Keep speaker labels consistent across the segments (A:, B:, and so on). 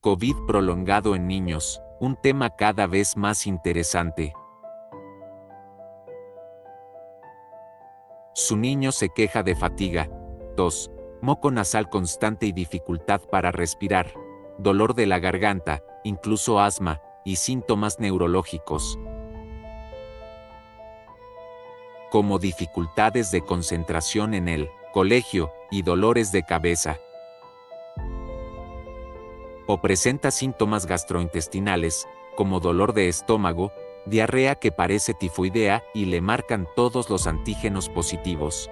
A: COVID prolongado en niños, un tema cada vez más interesante. Su niño se queja de fatiga, tos, moco nasal constante y dificultad para respirar, dolor de la garganta, incluso asma, y síntomas neurológicos, como dificultades de concentración en el colegio y dolores de cabeza. O presenta síntomas gastrointestinales, como dolor de estómago, diarrea que parece tifoidea y le marcan todos los antígenos positivos.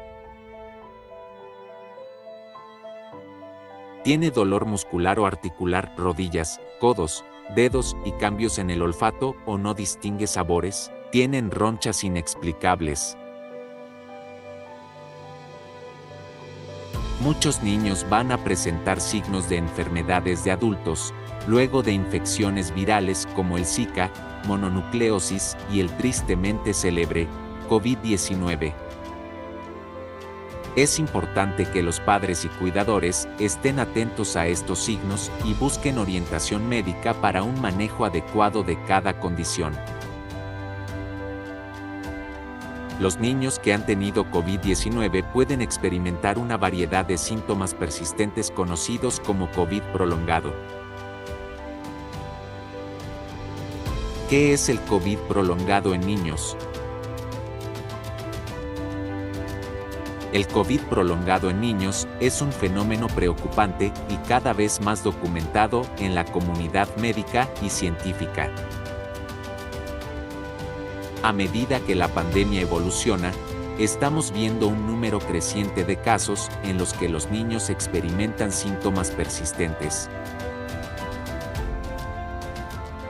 A: Tiene dolor muscular o articular, rodillas, codos, dedos y cambios en el olfato o no distingue sabores, tienen ronchas inexplicables. Muchos niños van a presentar signos de enfermedades de adultos, luego de infecciones virales como el Zika, mononucleosis y el tristemente célebre COVID-19. Es importante que los padres y cuidadores estén atentos a estos signos y busquen orientación médica para un manejo adecuado de cada condición. Los niños que han tenido COVID-19 pueden experimentar una variedad de síntomas persistentes conocidos como COVID prolongado. ¿Qué es el COVID prolongado en niños? El COVID prolongado en niños es un fenómeno preocupante y cada vez más documentado en la comunidad médica y científica. A medida que la pandemia evoluciona, estamos viendo un número creciente de casos en los que los niños experimentan síntomas persistentes,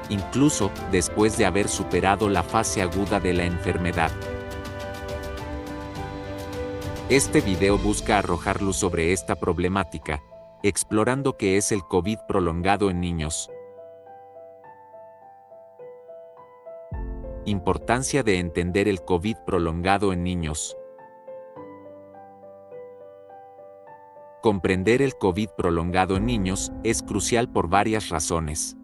A: incluso después de haber superado la fase aguda de la enfermedad. Este video busca arrojar luz sobre esta problemática, explorando qué es el COVID prolongado en niños. Importancia de entender el COVID prolongado en niños. Comprender el COVID prolongado en niños es crucial por varias razones.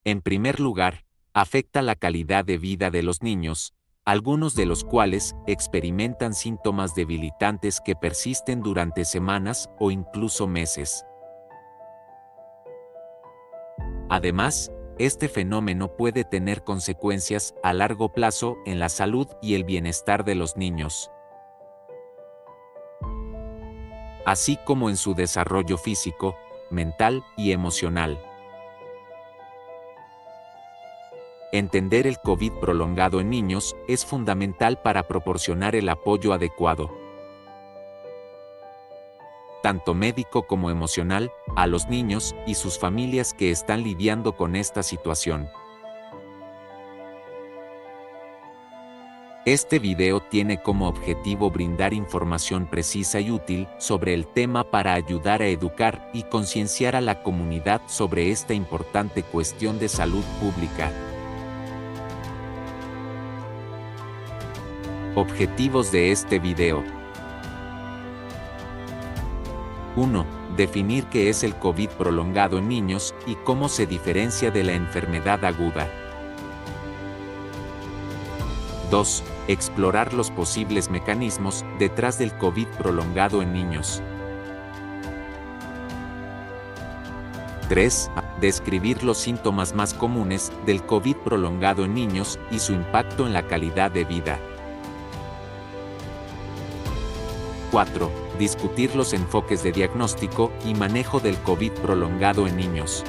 A: En primer lugar, afecta la calidad de vida de los niños, algunos de los cuales experimentan síntomas debilitantes que persisten durante semanas o incluso meses. Además, este fenómeno puede tener consecuencias a largo plazo en la salud y el bienestar de los niños, así como en su desarrollo físico, mental y emocional. Entender el COVID prolongado en niños es fundamental para proporcionar el apoyo adecuado, tanto médico como emocional, a los niños y sus familias que están lidiando con esta situación. Este video tiene como objetivo brindar información precisa y útil sobre el tema para ayudar a educar y concienciar a la comunidad sobre esta importante cuestión de salud pública. Objetivos de este video. 1. Definir qué es el COVID prolongado en niños y cómo se diferencia de la enfermedad aguda. 2. Explorar los posibles mecanismos detrás del COVID prolongado en niños. 3. Describir los síntomas más comunes del COVID prolongado en niños y su impacto en la calidad de vida. 4. Discutir los enfoques de diagnóstico y manejo del COVID prolongado en niños.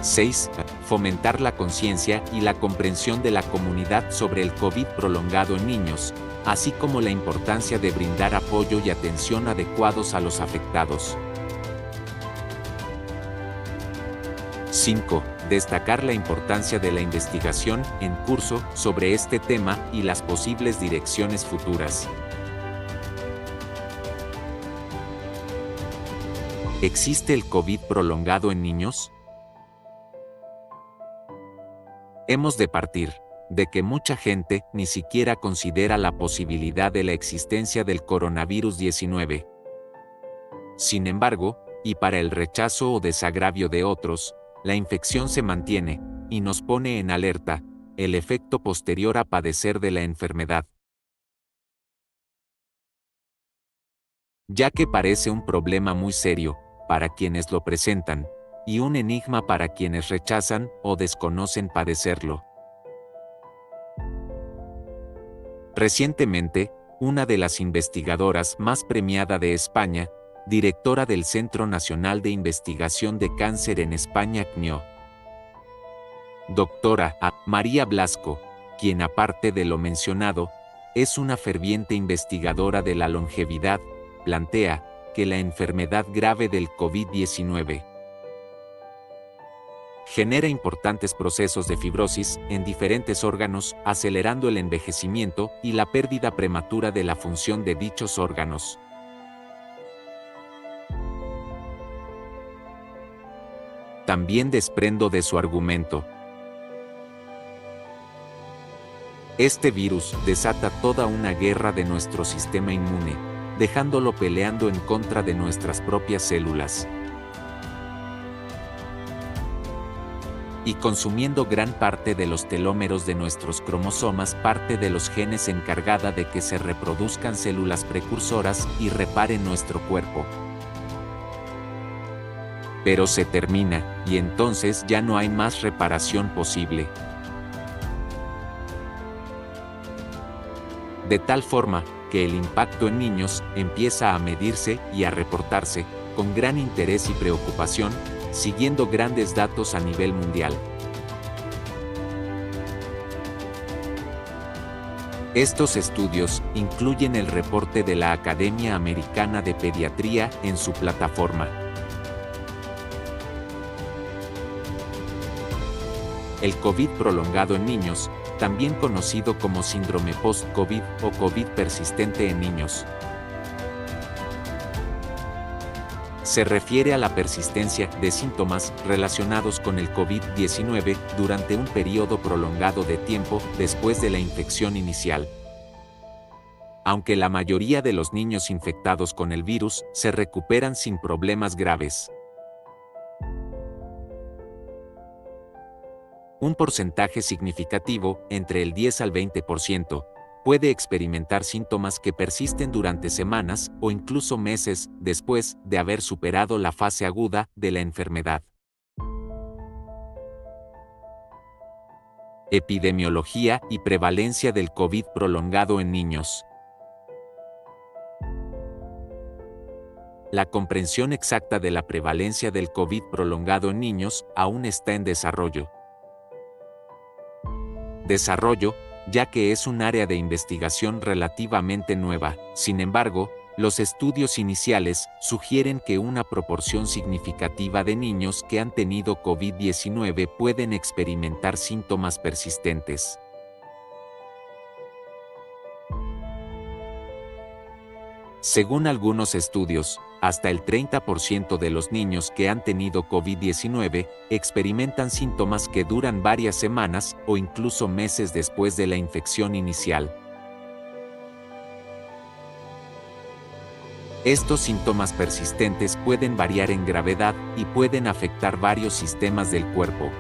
A: 6. Fomentar la conciencia y la comprensión de la comunidad sobre el COVID prolongado en niños, así como la importancia de brindar apoyo y atención adecuados a los afectados. 5. Destacar la importancia de la investigación en curso sobre este tema y las posibles direcciones futuras. ¿Existe el COVID prolongado en niños? Hemos de partir de que mucha gente ni siquiera considera la posibilidad de la existencia del coronavirus 19. Sin embargo, y para el rechazo o desagravio de otros, la infección se mantiene, y nos pone en alerta, el efecto posterior a padecer de la enfermedad. Ya que parece un problema muy serio, para quienes lo presentan, y un enigma para quienes rechazan o desconocen padecerlo. Recientemente, una de las investigadoras más premiada de España, directora del Centro Nacional de Investigación de Cáncer en España CNIO, doctora María Blasco, quien aparte de lo mencionado, es una ferviente investigadora de la longevidad, plantea que la enfermedad grave del COVID-19 genera importantes procesos de fibrosis en diferentes órganos, acelerando el envejecimiento y la pérdida prematura de la función de dichos órganos. También desprendo de su argumento. Este virus desata toda una guerra de nuestro sistema inmune, dejándolo peleando en contra de nuestras propias células y consumiendo gran parte de los telómeros de nuestros cromosomas, parte de los genes encargada de que se reproduzcan células precursoras y reparen nuestro cuerpo. Pero se termina, y entonces ya no hay más reparación posible. De tal forma, que el impacto en niños empieza a medirse y a reportarse, con gran interés y preocupación, siguiendo grandes datos a nivel mundial. Estos estudios incluyen el reporte de la Academia Americana de Pediatría en su plataforma. El COVID prolongado en niños, también conocido como síndrome post-COVID o COVID persistente en niños, se refiere a la persistencia de síntomas relacionados con el COVID-19 durante un periodo prolongado de tiempo después de la infección inicial. Aunque la mayoría de los niños infectados con el virus se recuperan sin problemas graves, un porcentaje significativo, entre el 10 al 20%, puede experimentar síntomas que persisten durante semanas o incluso meses después de haber superado la fase aguda de la enfermedad. Epidemiología y prevalencia del COVID prolongado en niños. La comprensión exacta de la prevalencia del COVID prolongado en niños aún está en desarrollo. Ya que es un área de investigación relativamente nueva. Sin embargo, los estudios iniciales sugieren que una proporción significativa de niños que han tenido COVID-19 pueden experimentar síntomas persistentes. Según algunos estudios, hasta el 30% de los niños que han tenido COVID-19 experimentan síntomas que duran varias semanas o incluso meses después de la infección inicial. Estos síntomas persistentes pueden variar en gravedad y pueden afectar varios sistemas del cuerpo,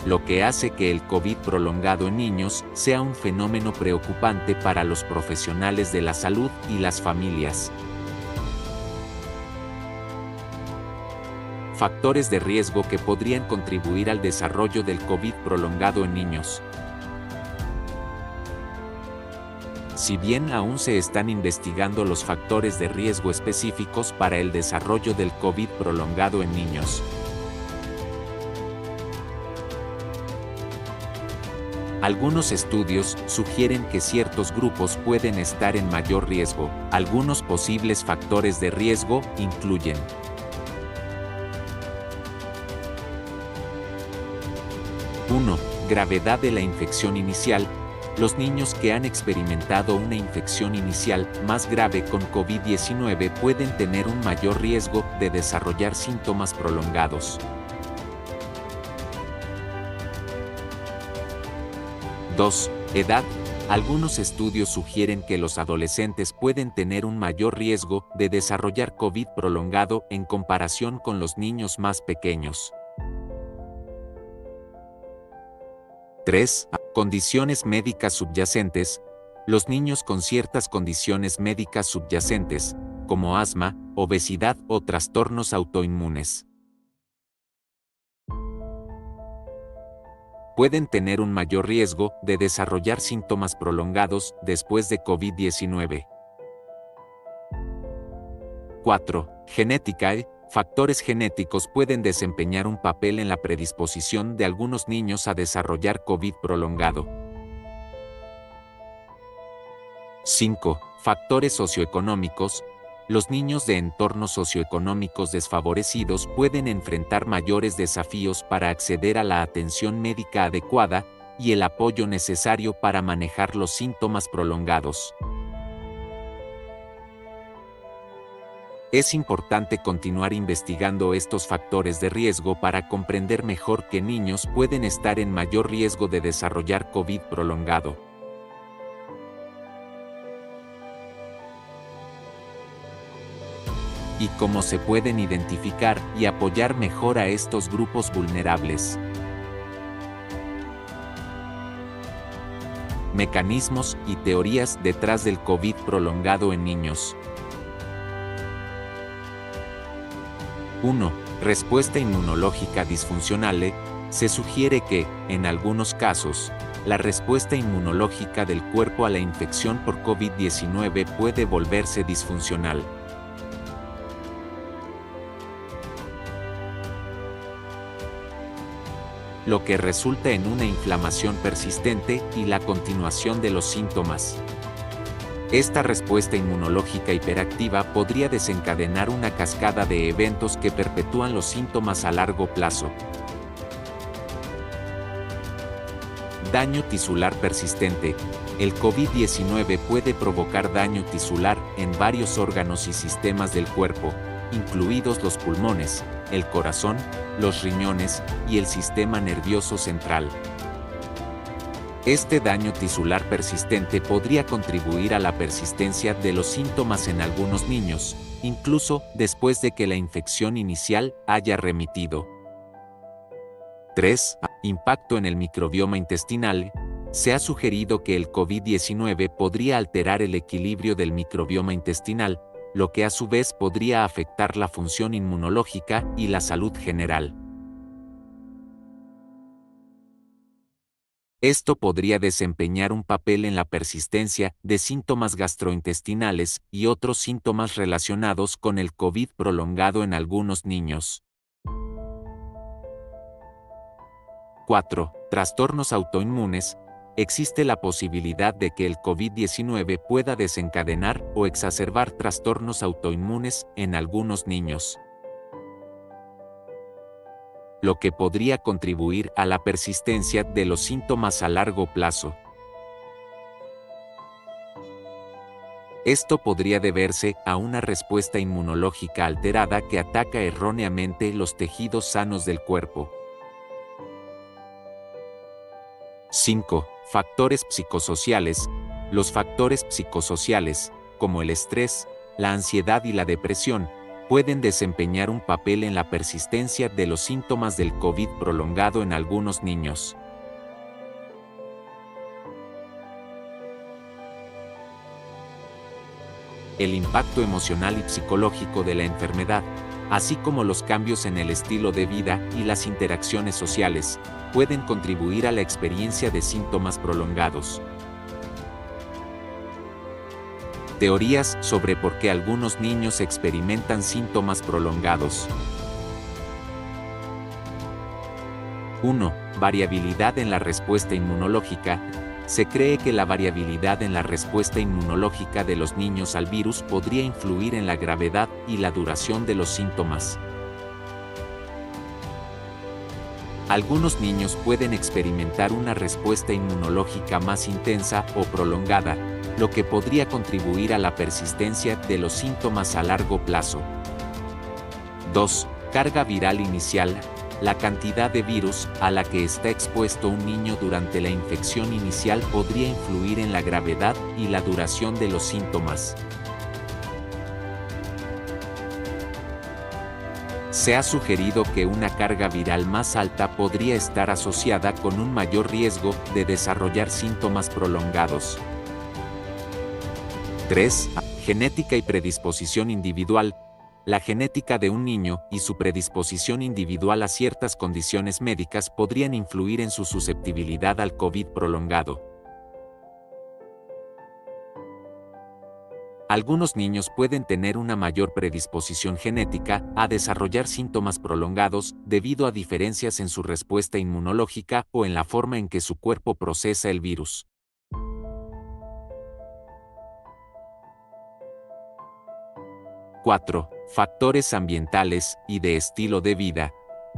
A: lo que hace que el COVID prolongado en niños sea un fenómeno preocupante para los profesionales de la salud y las familias. Factores de riesgo que podrían contribuir al desarrollo del COVID prolongado en niños. Si bien aún se están investigando los factores de riesgo específicos para el desarrollo del COVID prolongado en niños, algunos estudios sugieren que ciertos grupos pueden estar en mayor riesgo. Algunos posibles factores de riesgo incluyen: gravedad de la infección inicial. Los niños que han experimentado una infección inicial más grave con COVID-19 pueden tener un mayor riesgo de desarrollar síntomas prolongados. 2. Edad. Algunos estudios sugieren que los adolescentes pueden tener un mayor riesgo de desarrollar COVID prolongado en comparación con los niños más pequeños. 3. Condiciones médicas subyacentes. Los niños con ciertas condiciones médicas subyacentes, como asma, obesidad o trastornos autoinmunes, pueden tener un mayor riesgo de desarrollar síntomas prolongados después de COVID-19. 4. Genética. Factores genéticos pueden desempeñar un papel en la predisposición de algunos niños a desarrollar COVID prolongado. 5. Factores socioeconómicos. Los niños de entornos socioeconómicos desfavorecidos pueden enfrentar mayores desafíos para acceder a la atención médica adecuada y el apoyo necesario para manejar los síntomas prolongados. Es importante continuar investigando estos factores de riesgo para comprender mejor qué niños pueden estar en mayor riesgo de desarrollar COVID prolongado. Y cómo se pueden identificar y apoyar mejor a estos grupos vulnerables. Mecanismos y teorías detrás del COVID prolongado en niños. 1. Respuesta inmunológica disfuncional. Se sugiere que, en algunos casos, la respuesta inmunológica del cuerpo a la infección por COVID-19 puede volverse disfuncional. Lo que resulta en una inflamación persistente y la continuación de los síntomas. Esta respuesta inmunológica hiperactiva podría desencadenar una cascada de eventos que perpetúan los síntomas a largo plazo. Daño tisular persistente. El COVID-19 puede provocar daño tisular en varios órganos y sistemas del cuerpo, incluidos los pulmones, el corazón, los riñones y el sistema nervioso central. Este daño tisular persistente podría contribuir a la persistencia de los síntomas en algunos niños, incluso después de que la infección inicial haya remitido. 3. Impacto en el microbioma intestinal. Se ha sugerido que el COVID-19 podría alterar el equilibrio del microbioma intestinal, lo que a su vez podría afectar la función inmunológica y la salud general. Esto podría desempeñar un papel en la persistencia de síntomas gastrointestinales y otros síntomas relacionados con el COVID prolongado en algunos niños. 4. Trastornos autoinmunes. Existe la posibilidad de que el COVID-19 pueda desencadenar o exacerbar trastornos autoinmunes en algunos niños, lo que podría contribuir a la persistencia de los síntomas a largo plazo. Esto podría deberse a una respuesta inmunológica alterada que ataca erróneamente los tejidos sanos del cuerpo. 5. Factores psicosociales. Los factores psicosociales, como el estrés, la ansiedad y la depresión, pueden desempeñar un papel en la persistencia de los síntomas del COVID prolongado en algunos niños. El impacto emocional y psicológico de la enfermedad, así como los cambios en el estilo de vida y las interacciones sociales, pueden contribuir a la experiencia de síntomas prolongados. Teorías sobre por qué algunos niños experimentan síntomas prolongados. 1. Variabilidad en la respuesta inmunológica. Se cree que la variabilidad en la respuesta inmunológica de los niños al virus podría influir en la gravedad y la duración de los síntomas. Algunos niños pueden experimentar una respuesta inmunológica más intensa o prolongada, lo que podría contribuir a la persistencia de los síntomas a largo plazo. 2. Carga viral inicial. La cantidad de virus a la que está expuesto un niño durante la infección inicial podría influir en la gravedad y la duración de los síntomas. Se ha sugerido que una carga viral más alta podría estar asociada con un mayor riesgo de desarrollar síntomas prolongados. 3. Genética y predisposición individual. La genética de un niño y su predisposición individual a ciertas condiciones médicas podrían influir en su susceptibilidad al COVID prolongado. Algunos niños pueden tener una mayor predisposición genética a desarrollar síntomas prolongados debido a diferencias en su respuesta inmunológica o en la forma en que su cuerpo procesa el virus. 4. Factores ambientales y de estilo de vida.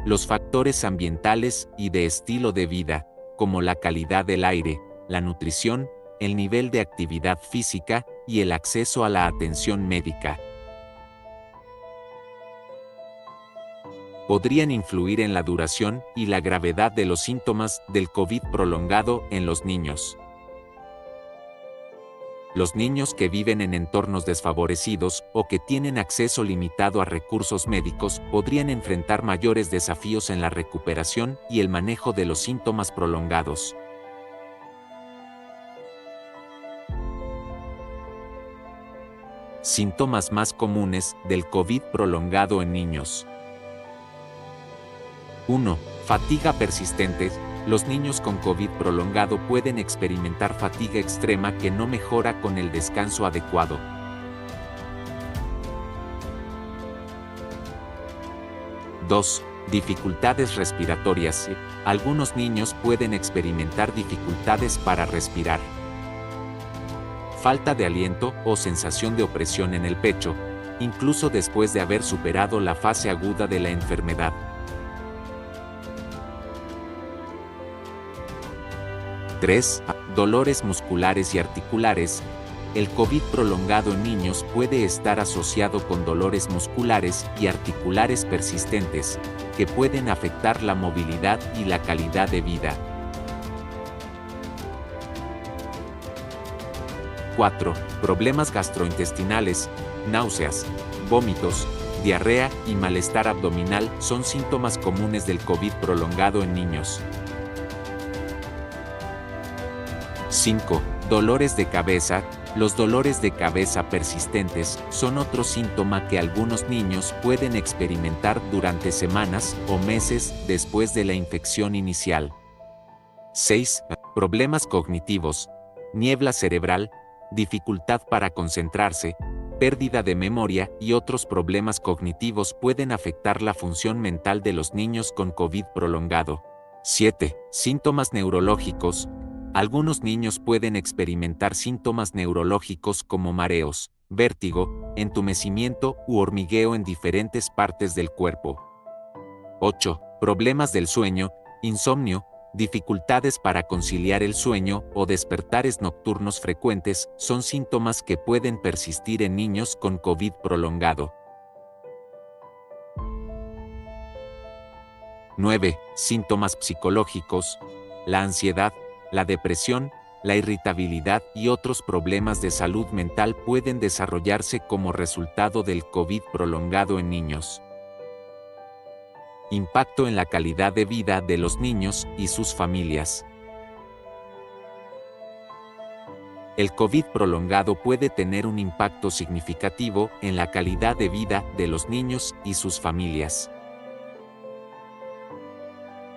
A: Los factores ambientales y de estilo de vida, como la calidad del aire, la nutrición, el nivel de actividad física y el acceso a la atención médica, podrían influir en la duración y la gravedad de los síntomas del COVID prolongado en los niños. Los niños que viven en entornos desfavorecidos o que tienen acceso limitado a recursos médicos podrían enfrentar mayores desafíos en la recuperación y el manejo de los síntomas prolongados. Síntomas más comunes del COVID prolongado en niños. 1. Fatiga persistente. Los niños con COVID prolongado pueden experimentar fatiga extrema que no mejora con el descanso adecuado. 2. Dificultades respiratorias. Algunos niños pueden experimentar dificultades para respirar. Falta de aliento o sensación de opresión en el pecho, incluso después de haber superado la fase aguda de la enfermedad. 3. Dolores musculares y articulares. El COVID prolongado en niños puede estar asociado con dolores musculares y articulares persistentes, que pueden afectar la movilidad y la calidad de vida. 4. Problemas gastrointestinales, náuseas, vómitos, diarrea y malestar abdominal son síntomas comunes del COVID prolongado en niños. 5. Dolores de cabeza. Los dolores de cabeza persistentes son otro síntoma que algunos niños pueden experimentar durante semanas o meses después de la infección inicial. 6. Problemas cognitivos, niebla cerebral, dificultad para concentrarse, pérdida de memoria y otros problemas cognitivos pueden afectar la función mental de los niños con COVID prolongado. 7. Síntomas neurológicos. Algunos niños pueden experimentar síntomas neurológicos como mareos, vértigo, entumecimiento u hormigueo en diferentes partes del cuerpo. 8. Problemas del sueño, insomnio, dificultades para conciliar el sueño o despertares nocturnos frecuentes son síntomas que pueden persistir en niños con COVID prolongado. 9. Síntomas psicológicos. La ansiedad, la depresión, la irritabilidad y otros problemas de salud mental pueden desarrollarse como resultado del COVID prolongado en niños. Impacto en la calidad de vida de los niños y sus familias. El COVID prolongado puede tener un impacto significativo en la calidad de vida de los niños y sus familias.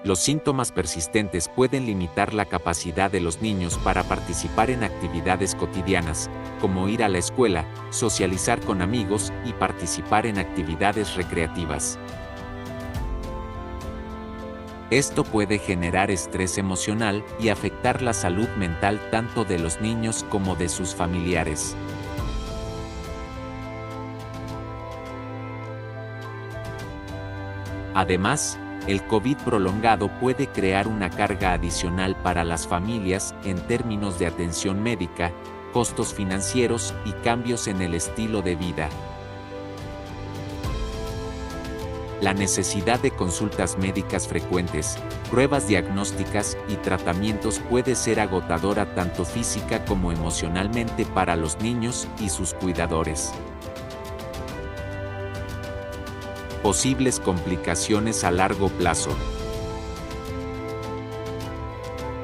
A: Los síntomas persistentes pueden limitar la capacidad de los niños para participar en actividades cotidianas, como ir a la escuela, socializar con amigos y participar en actividades recreativas. Esto puede generar estrés emocional y afectar la salud mental tanto de los niños como de sus familiares. Además, el COVID prolongado puede crear una carga adicional para las familias en términos de atención médica, costos financieros y cambios en el estilo de vida. La necesidad de consultas médicas frecuentes, pruebas diagnósticas y tratamientos puede ser agotadora tanto física como emocionalmente para los niños y sus cuidadores. Posibles complicaciones a largo plazo.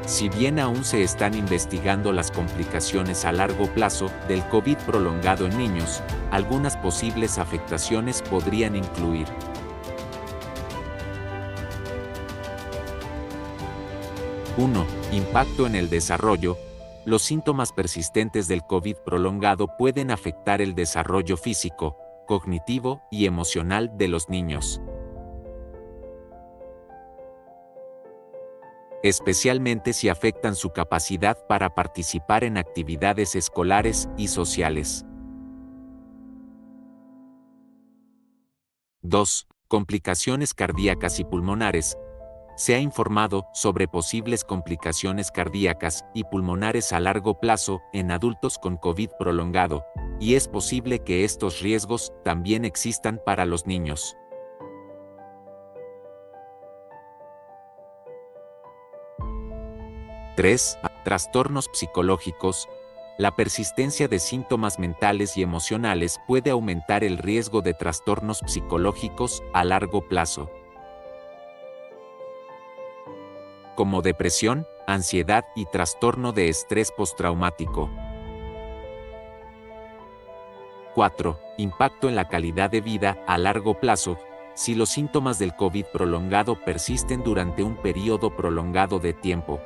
A: Si bien aún se están investigando las complicaciones a largo plazo del COVID prolongado en niños, algunas posibles afectaciones podrían incluir: 1. Impacto en el desarrollo. Los síntomas persistentes del COVID prolongado pueden afectar el desarrollo físico, cognitivo y emocional de los niños, especialmente si afectan su capacidad para participar en actividades escolares y sociales. 2. Complicaciones cardíacas y pulmonares. Se ha informado sobre posibles complicaciones cardíacas y pulmonares a largo plazo en adultos con COVID prolongado, y es posible que estos riesgos también existan para los niños. 3. Trastornos psicológicos. La persistencia de síntomas mentales y emocionales puede aumentar el riesgo de trastornos psicológicos a largo plazo, como depresión, ansiedad y trastorno de estrés postraumático. 4. Impacto en la calidad de vida a largo plazo. Si los síntomas del COVID prolongado persisten durante un periodo prolongado de tiempo,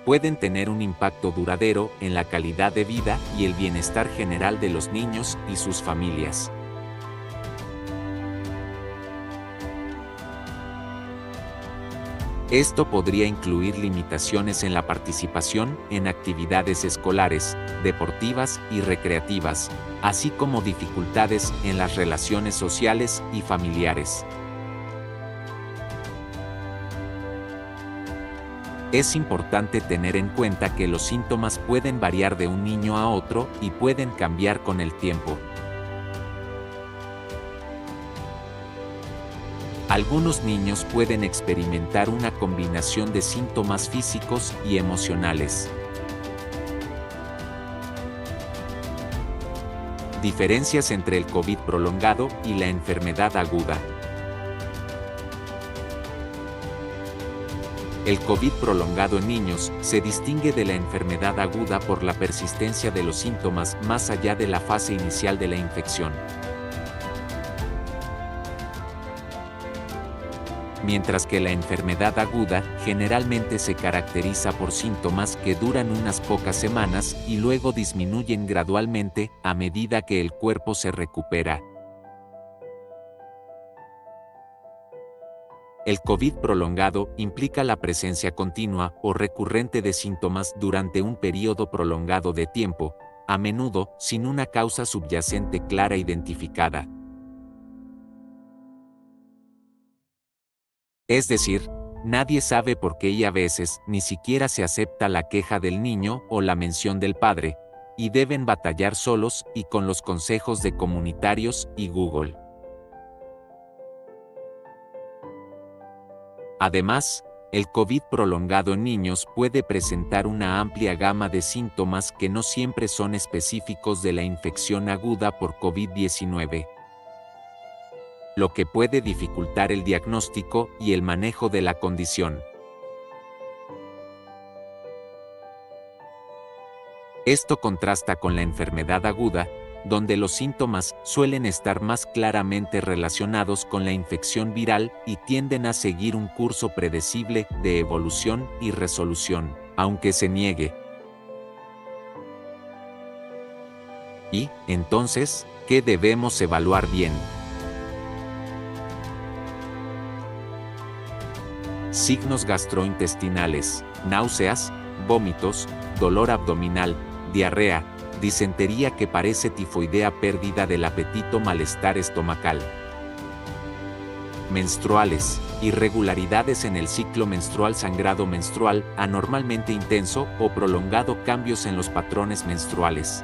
A: pueden tener un impacto duradero en la calidad de vida y el bienestar general de los niños y sus familias. Esto podría incluir limitaciones en la participación en actividades escolares, deportivas y recreativas, así como dificultades en las relaciones sociales y familiares. Es importante tener en cuenta que los síntomas pueden variar de un niño a otro y pueden cambiar con el tiempo. Algunos niños pueden experimentar una combinación de síntomas físicos y emocionales. Diferencias entre el COVID prolongado y la enfermedad aguda. El COVID prolongado en niños se distingue de la enfermedad aguda por la persistencia de los síntomas más allá de la fase inicial de la infección. Mientras que la enfermedad aguda generalmente se caracteriza por síntomas que duran unas pocas semanas y luego disminuyen gradualmente a medida que el cuerpo se recupera. El COVID prolongado implica la presencia continua o recurrente de síntomas durante un periodo prolongado de tiempo, a menudo sin una causa subyacente clara identificada. Es decir, nadie sabe por qué y a veces ni siquiera se acepta la queja del niño o la mención del padre, y deben batallar solos y con los consejos de comunitarios y Google. Además, el COVID prolongado en niños puede presentar una amplia gama de síntomas que no siempre son específicos de la infección aguda por COVID-19, lo que puede dificultar el diagnóstico y el manejo de la condición. Esto contrasta con la enfermedad aguda, donde los síntomas suelen estar más claramente relacionados con la infección viral y tienden a seguir un curso predecible de evolución y resolución, aunque se niegue. Y, entonces, ¿qué debemos evaluar bien? Signos gastrointestinales, náuseas, vómitos, dolor abdominal, diarrea, disentería que parece tifoidea, pérdida del apetito, malestar estomacal. Menstruales, irregularidades en el ciclo menstrual, sangrado menstrual, anormalmente intenso o prolongado, cambios en los patrones menstruales.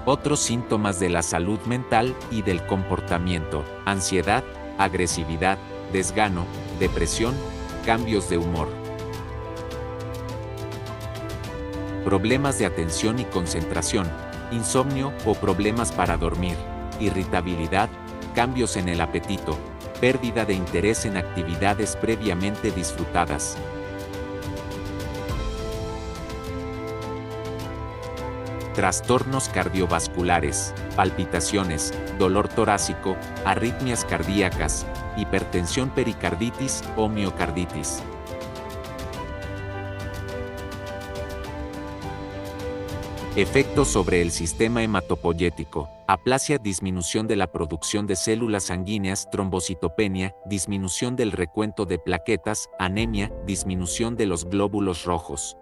A: Otros síntomas de la salud mental y del comportamiento: ansiedad, agresividad, desgano, depresión, cambios de humor. Problemas de atención y concentración, insomnio o problemas para dormir, irritabilidad, cambios en el apetito, pérdida de interés en actividades previamente disfrutadas. Trastornos cardiovasculares, palpitaciones, dolor torácico, arritmias cardíacas, hipertensión, pericarditis o miocarditis. Efectos sobre el sistema hematopoyético: aplasia, disminución de la producción de células sanguíneas, trombocitopenia, disminución del recuento de plaquetas, anemia, disminución de los glóbulos rojos.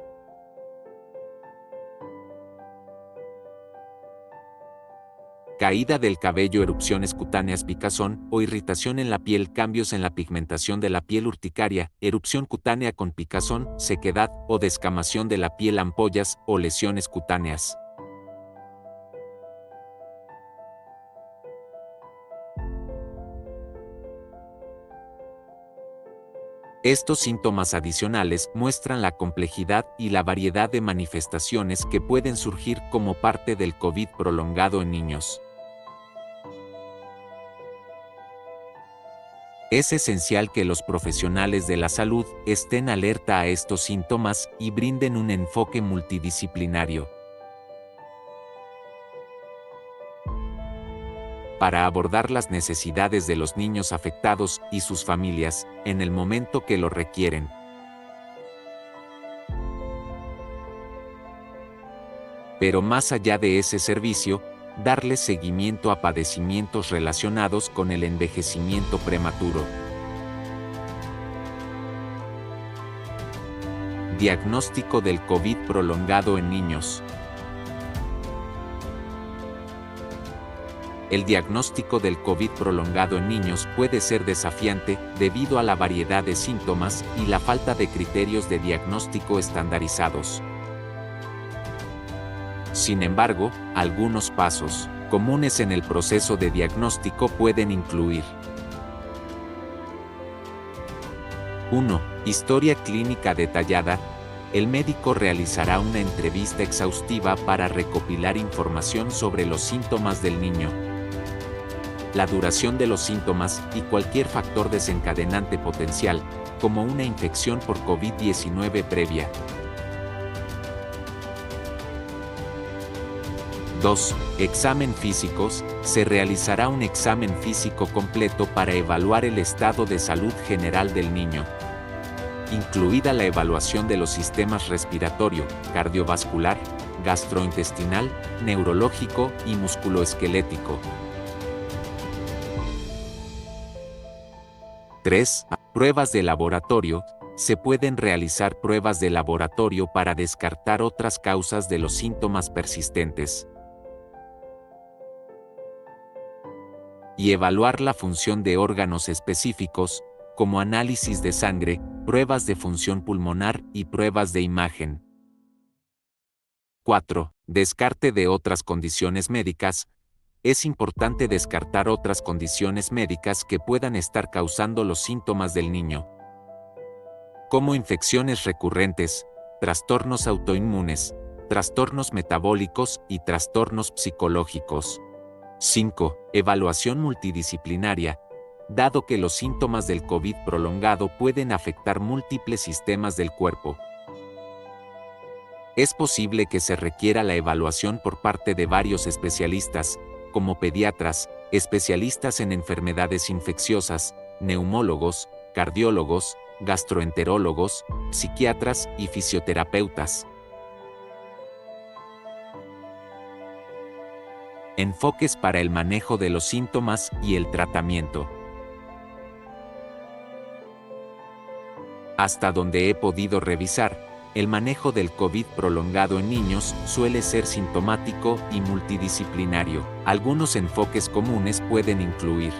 A: Caída del cabello, erupciones cutáneas, picazón o irritación en la piel, cambios en la pigmentación de la piel, urticaria, erupción cutánea con picazón, sequedad o descamación de la piel, ampollas o lesiones cutáneas. Estos síntomas adicionales muestran la complejidad y la variedad de manifestaciones que pueden surgir como parte del COVID prolongado en niños. Es esencial que los profesionales de la salud estén alerta a estos síntomas y brinden un enfoque multidisciplinario para abordar las necesidades de los niños afectados y sus familias en el momento que lo requieren. Pero más allá de ese servicio, darle seguimiento a padecimientos relacionados con el envejecimiento prematuro. Diagnóstico del COVID prolongado en niños. El diagnóstico del COVID prolongado en niños puede ser desafiante debido a la variedad de síntomas y la falta de criterios de diagnóstico estandarizados. Sin embargo, algunos pasos comunes en el proceso de diagnóstico pueden incluir: 1. Historia clínica detallada. El médico realizará una entrevista exhaustiva para recopilar información sobre los síntomas del niño, la duración de los síntomas y cualquier factor desencadenante potencial, como una infección por COVID-19 previa. 2. Examen físicos. Se realizará un examen físico completo para evaluar el estado de salud general del niño, incluida la evaluación de los sistemas respiratorio, cardiovascular, gastrointestinal, neurológico y musculoesquelético. 3. Pruebas de laboratorio. Se pueden realizar pruebas de laboratorio para descartar otras causas de los síntomas persistentes y evaluar la función de órganos específicos, como análisis de sangre, pruebas de función pulmonar y pruebas de imagen. 4. Descarte de otras condiciones médicas. Es importante descartar otras condiciones médicas que puedan estar causando los síntomas del niño, como infecciones recurrentes, trastornos autoinmunes, trastornos metabólicos y trastornos psicológicos. 5. Evaluación multidisciplinaria. Dado que los síntomas del COVID prolongado pueden afectar múltiples sistemas del cuerpo, es posible que se requiera la evaluación por parte de varios especialistas, como pediatras, especialistas en enfermedades infecciosas, neumólogos, cardiólogos, gastroenterólogos, psiquiatras y fisioterapeutas. Enfoques para el manejo de los síntomas y el tratamiento. Hasta donde he podido revisar, el manejo del COVID prolongado en niños suele ser sintomático y multidisciplinario. Algunos enfoques comunes pueden incluir: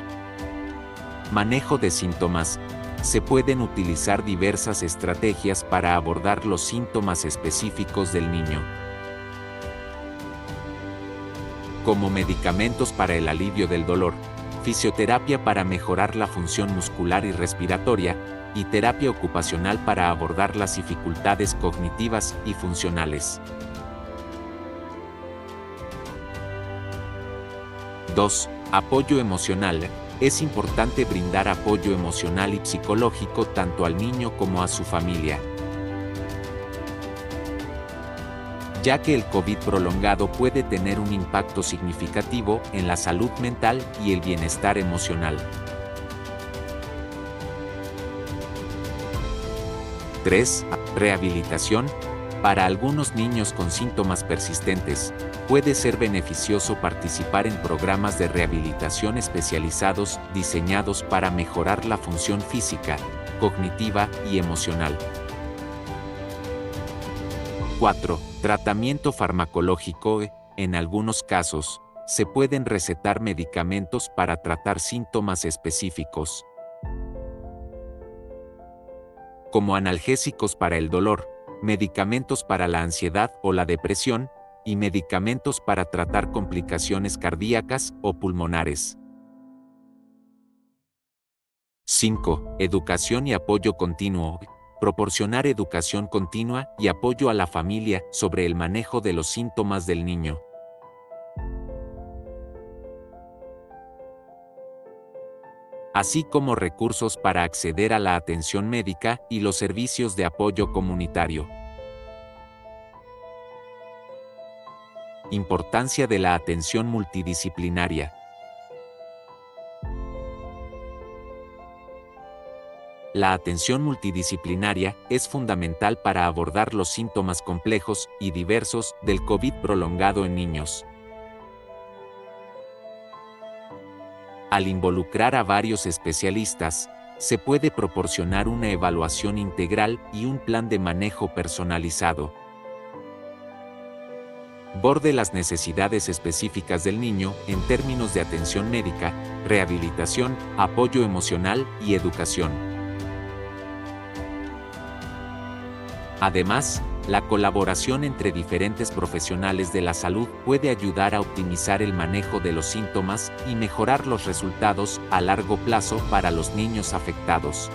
A: manejo de síntomas. Se pueden utilizar diversas estrategias para abordar los síntomas específicos del niño. como medicamentos para el alivio del dolor, fisioterapia para mejorar la función muscular y respiratoria, y terapia ocupacional para abordar las dificultades cognitivas y funcionales. 2. Apoyo emocional. Es importante brindar apoyo emocional y psicológico tanto al niño como a su familia, ya que el COVID prolongado puede tener un impacto significativo en la salud mental y el bienestar emocional. 3. Rehabilitación. Para algunos niños con síntomas persistentes, puede ser beneficioso participar en programas de rehabilitación especializados diseñados para mejorar la función física, cognitiva y emocional. 4. Tratamiento farmacológico. En algunos casos, se pueden recetar medicamentos para tratar síntomas específicos, como analgésicos para el dolor, medicamentos para la ansiedad o la depresión, y medicamentos para tratar complicaciones cardíacas o pulmonares. 5. Educación y apoyo continuo. Proporcionar educación continua y apoyo a la familia sobre el manejo de los síntomas del niño, así como recursos para acceder a la atención médica y los servicios de apoyo comunitario. Importancia de la atención multidisciplinaria. La atención multidisciplinaria es fundamental para abordar los síntomas complejos y diversos del COVID prolongado en niños. Al involucrar a varios especialistas, se puede proporcionar una evaluación integral y un plan de manejo personalizado. Borde las necesidades específicas del niño en términos de atención médica, rehabilitación, apoyo emocional y educación. Además, la colaboración entre diferentes profesionales de la salud puede ayudar a optimizar el manejo de los síntomas y mejorar los resultados a largo plazo para los niños afectados.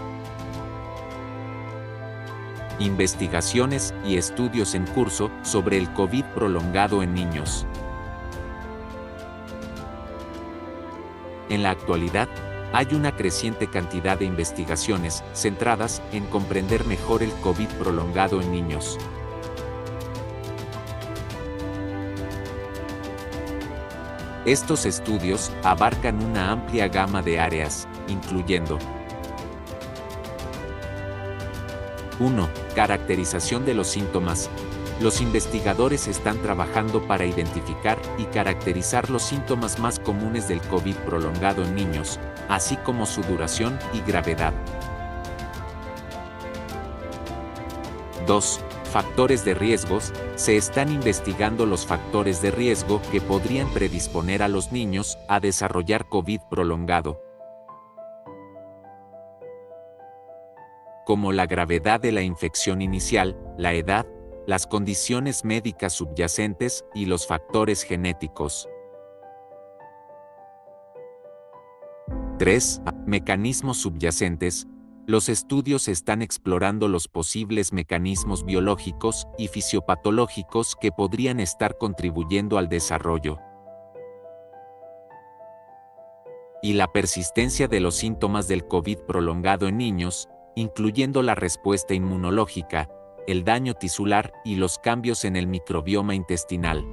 A: Investigaciones y estudios en curso sobre el COVID prolongado en niños. En la actualidad, hay una creciente cantidad de investigaciones centradas en comprender mejor el COVID prolongado en niños. Estos estudios abarcan una amplia gama de áreas, incluyendo 1. Caracterización de los síntomas. Los investigadores están trabajando para identificar y caracterizar los síntomas más comunes del COVID prolongado en niños, así como su duración y gravedad. 2. Factores de riesgos. Se están investigando los factores de riesgo que podrían predisponer a los niños a desarrollar COVID prolongado, como la gravedad de la infección inicial, la edad, las condiciones médicas subyacentes y los factores genéticos. 3. Mecanismos subyacentes. Los estudios están explorando los posibles mecanismos biológicos y fisiopatológicos que podrían estar contribuyendo al desarrollo y la persistencia de los síntomas del COVID prolongado en niños, incluyendo la respuesta inmunológica, el daño tisular y los cambios en el microbioma intestinal.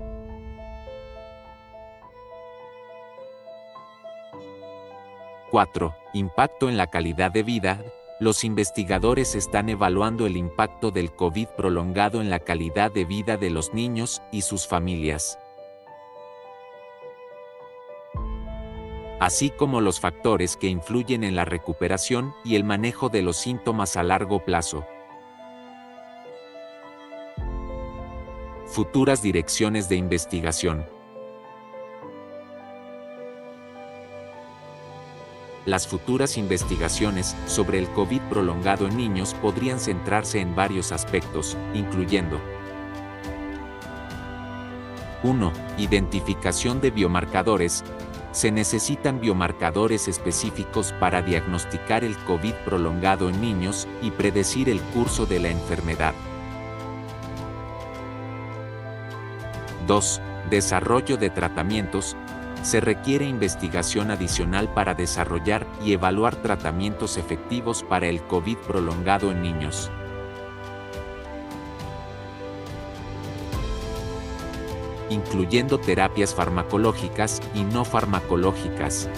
A: 4. Impacto en la calidad de vida. Los investigadores están evaluando el impacto del COVID prolongado en la calidad de vida de los niños y sus familias, así como los factores que influyen en la recuperación y el manejo de los síntomas a largo plazo. Futuras direcciones de investigación. Las futuras investigaciones sobre el COVID prolongado en niños podrían centrarse en varios aspectos, incluyendo 1. Identificación de biomarcadores. Se necesitan biomarcadores específicos para diagnosticar el COVID prolongado en niños y predecir el curso de la enfermedad. 2. Desarrollo de tratamientos. Se requiere investigación adicional para desarrollar y evaluar tratamientos efectivos para el COVID prolongado en niños. Incluyendo terapias farmacológicas y no farmacológicas.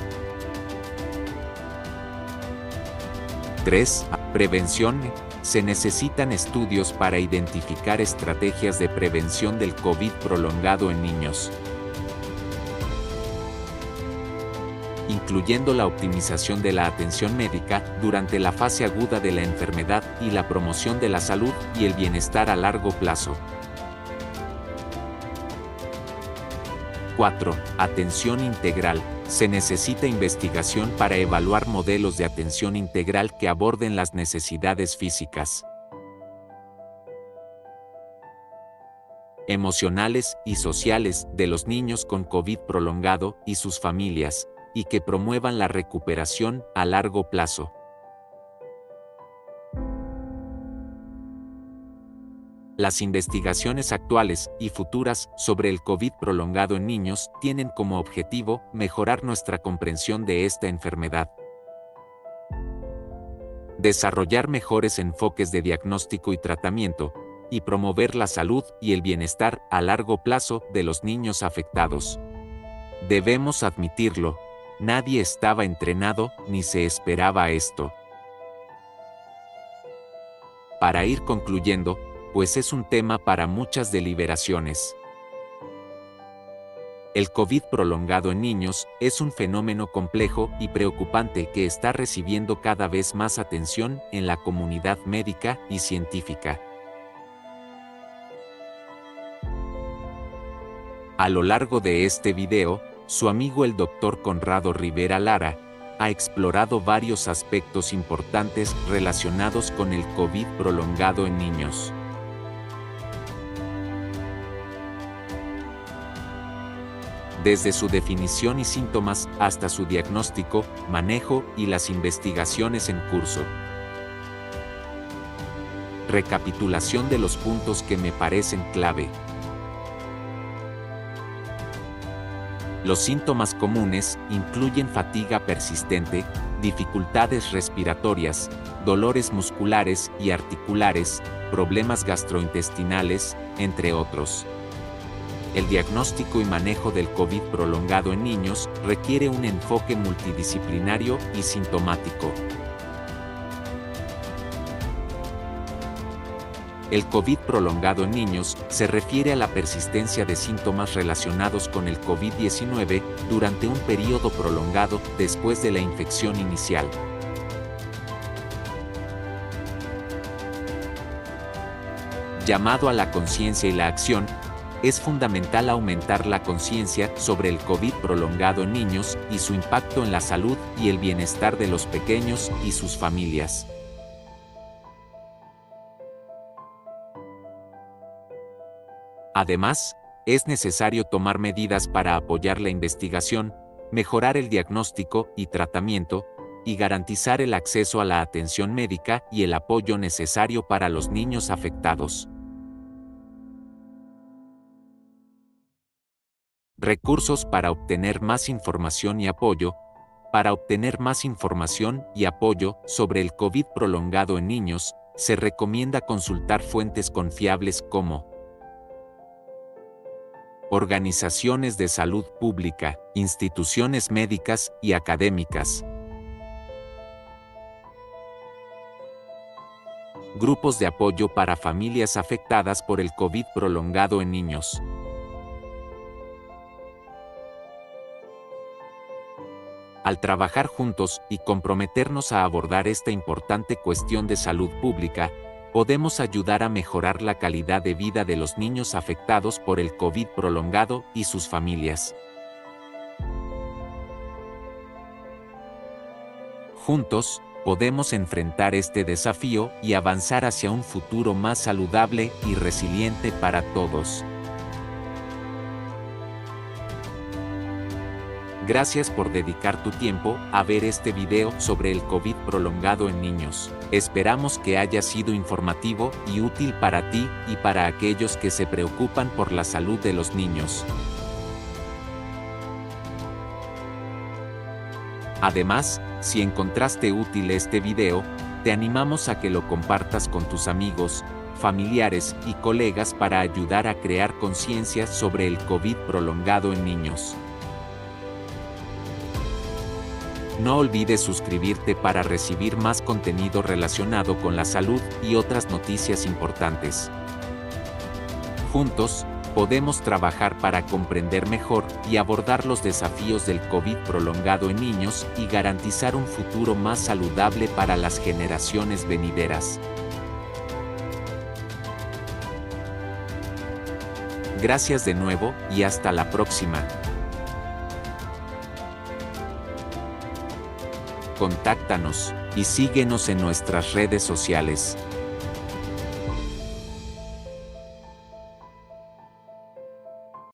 A: 3. Prevención. Se necesitan estudios para identificar estrategias de prevención del COVID prolongado en niños, incluyendo la optimización de la atención médica durante la fase aguda de la enfermedad y la promoción de la salud y el bienestar a largo plazo. 4. Atención integral. Se necesita investigación para evaluar modelos de atención integral que aborden las necesidades físicas, emocionales y sociales de los niños con COVID prolongado y sus familias, y que promuevan la recuperación a largo plazo. Las investigaciones actuales y futuras sobre el COVID prolongado en niños tienen como objetivo mejorar nuestra comprensión de esta enfermedad, desarrollar mejores enfoques de diagnóstico y tratamiento, y promover la salud y el bienestar a largo plazo de los niños afectados. Debemos admitirlo, nadie estaba entrenado ni se esperaba esto. Para ir concluyendo, pues es un tema para muchas deliberaciones. El COVID prolongado en niños es un fenómeno complejo y preocupante que está recibiendo cada vez más atención en la comunidad médica y científica. A lo largo de este video, su amigo el Dr. Conrado Rivera Lara ha explorado varios aspectos importantes relacionados con el COVID prolongado en niños. Desde su definición y síntomas hasta su diagnóstico, manejo y las investigaciones en curso. Recapitulación de los puntos que me parecen clave. Los síntomas comunes incluyen fatiga persistente, dificultades respiratorias, dolores musculares y articulares, problemas gastrointestinales, entre otros. El diagnóstico y manejo del COVID prolongado en niños requiere un enfoque multidisciplinario y sintomático. El COVID prolongado en niños se refiere a la persistencia de síntomas relacionados con el COVID-19 durante un periodo prolongado después de la infección inicial. Llamado a la conciencia y la acción, es fundamental aumentar la conciencia sobre el COVID prolongado en niños y su impacto en la salud y el bienestar de los pequeños y sus familias. Además, es necesario tomar medidas para apoyar la investigación, mejorar el diagnóstico y tratamiento, y garantizar el acceso a la atención médica y el apoyo necesario para los niños afectados. Recursos para obtener más información y apoyo. Para obtener más información y apoyo sobre el COVID prolongado en niños, se recomienda consultar fuentes confiables como organizaciones de salud pública, instituciones médicas y académicas, grupos de apoyo para familias afectadas por el COVID prolongado en niños. Al trabajar juntos y comprometernos a abordar esta importante cuestión de salud pública, podemos ayudar a mejorar la calidad de vida de los niños afectados por el COVID prolongado y sus familias. Juntos, podemos enfrentar este desafío y avanzar hacia un futuro más saludable y resiliente para todos. Gracias por dedicar tu tiempo a ver este video sobre el COVID prolongado en niños. Esperamos que haya sido informativo y útil para ti y para aquellos que se preocupan por la salud de los niños. Además, si encontraste útil este video, te animamos a que lo compartas con tus amigos, familiares y colegas para ayudar a crear conciencia sobre el COVID prolongado en niños. No olvides suscribirte para recibir más contenido relacionado con la salud y otras noticias importantes. Juntos, podemos trabajar para comprender mejor y abordar los desafíos del COVID prolongado en niños y garantizar un futuro más saludable para las generaciones venideras. Gracias de nuevo y hasta la próxima. Contáctanos y síguenos en nuestras redes sociales.